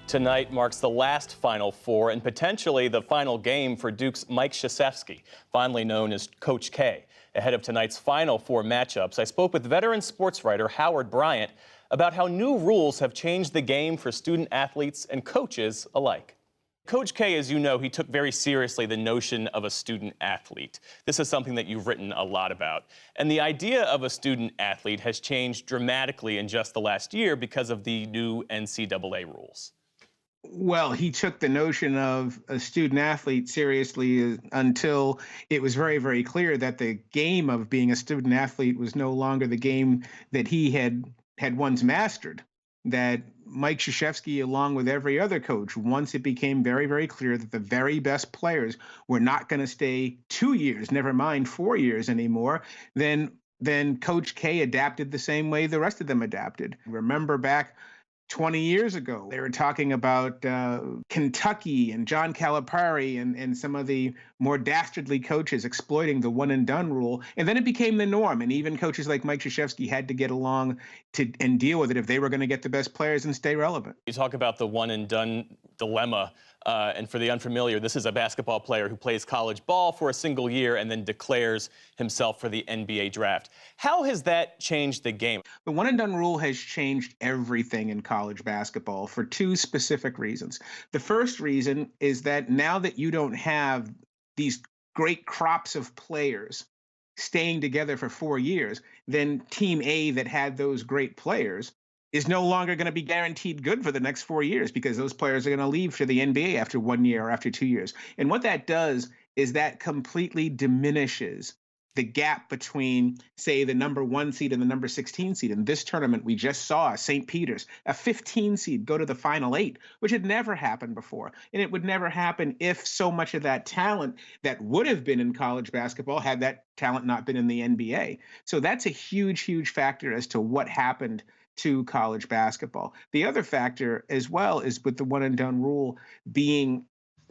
Tonight marks the last Final Four and potentially the final game for Duke's Mike Krzyzewski, fondly known as Coach K. Ahead of tonight's Final Four matchups, I spoke with veteran sports writer Howard Bryant about how new rules have changed the game for student athletes and coaches alike. Coach K, as you know, he took very seriously the notion of a student athlete. This is something that you've written a lot about. And the idea of a student athlete has changed dramatically in just the last year because of the new NCAA rules. Well, he took the notion of a student athlete seriously until it was very, very clear that the game of being a student athlete was no longer the game that he had once mastered. That Mike Krzyzewski, along with every other coach, once it became very, very clear that the very best players were not going to stay 2 years, never mind 4 years anymore, then Coach K adapted the same way the rest of them adapted. Remember back 20 years ago, they were talking about Kentucky and John Calipari and some of the more dastardly coaches exploiting the one-and-done rule. And then it became the norm. And even coaches like Mike Krzyzewski had to get along and deal with it if they were going to get the best players and stay relevant. You talk about the one-and-done dilemma. And for the unfamiliar, this is a basketball player who plays college ball for a single year and then declares himself for the NBA draft. How has that changed the game? The one-and-done rule has changed everything in college basketball for two specific reasons. The first reason is that now that you don't have these great crops of players staying together for 4 years, then Team A that had those great players is no longer going to be guaranteed good for the next 4 years because those players are going to leave for the NBA after 1 year or after 2 years. And what that does is that completely diminishes the gap between, say, the number 1 seed and the number 16 seed. In this tournament, we just saw St. Peter's, a 15 seed, go to the Final Eight, which had never happened before. And it would never happen if so much of that talent that would have been in college basketball had that talent not been in the NBA. So that's a huge, huge factor as to what happened to college basketball. The other factor as well is with the one-and-done rule being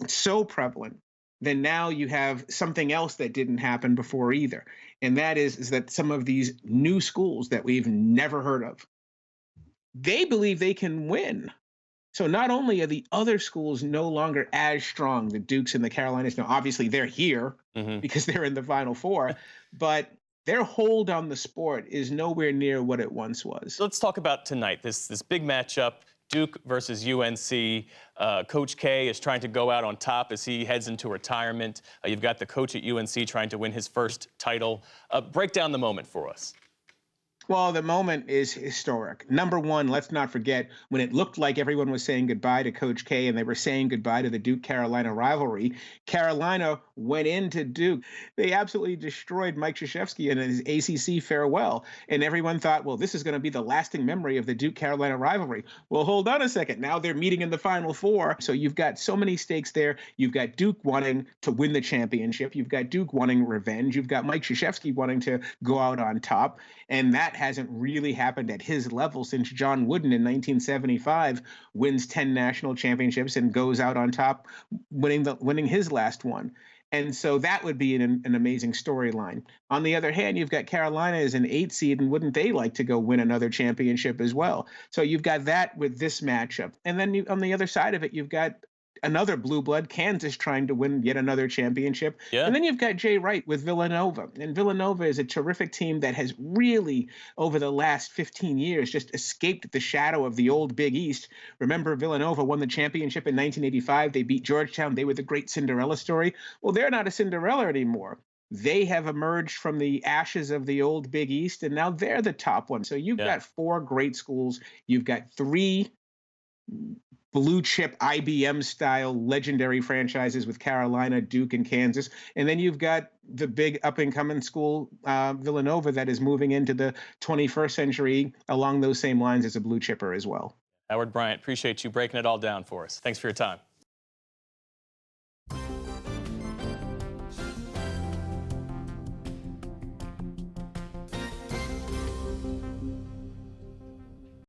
so prevalent, then now you have something else that didn't happen before either. And that is that some of these new schools that we've never heard of, they believe they can win. So not only are the other schools no longer as strong, the Dukes and the Carolinas, now obviously they're here because they're in the Final Four, but their hold on the sport is nowhere near what it once was. Let's talk about tonight, this big matchup, Duke versus UNC. Coach K is trying to go out on top as he heads into retirement. You've got the coach at UNC trying to win his first title. Break down the moment for us. Well, the moment is historic. Number one, let's not forget when it looked like everyone was saying goodbye to Coach K and they were saying goodbye to the Duke-Carolina rivalry, Carolina went into Duke. They absolutely destroyed Mike Krzyzewski in his ACC farewell. And everyone thought, well, this is going to be the lasting memory of the Duke-Carolina rivalry. Well, hold on a second. Now they're meeting in the Final Four. So you've got so many stakes there. You've got Duke wanting to win the championship. You've got Duke wanting revenge. You've got Mike Krzyzewski wanting to go out on top. And that hasn't really happened at his level since John Wooden in 1975 wins 10 national championships and goes out on top, winning his last one. And so that would be an amazing storyline. On the other hand, you've got Carolina as an 8 seed, and wouldn't they like to go win another championship as well? So you've got that with this matchup. And then on the other side of it, you've got another blue blood, Kansas, trying to win yet another championship. Yeah. And then you've got Jay Wright with Villanova. And Villanova is a terrific team that has really, over the last 15 years, just escaped the shadow of the old Big East. Remember, Villanova won the championship in 1985. They beat Georgetown. They were the great Cinderella story. Well, they're not a Cinderella anymore. They have emerged from the ashes of the old Big East, and now they're the top one. So you've got 4 great schools. You've got 3 blue chip IBM style legendary franchises with Carolina, Duke, and Kansas. And then you've got the big up and coming school, Villanova, that is moving into the 21st century along those same lines as a blue chipper as well. Howard Bryant, appreciate you breaking it all down for us. Thanks for your time.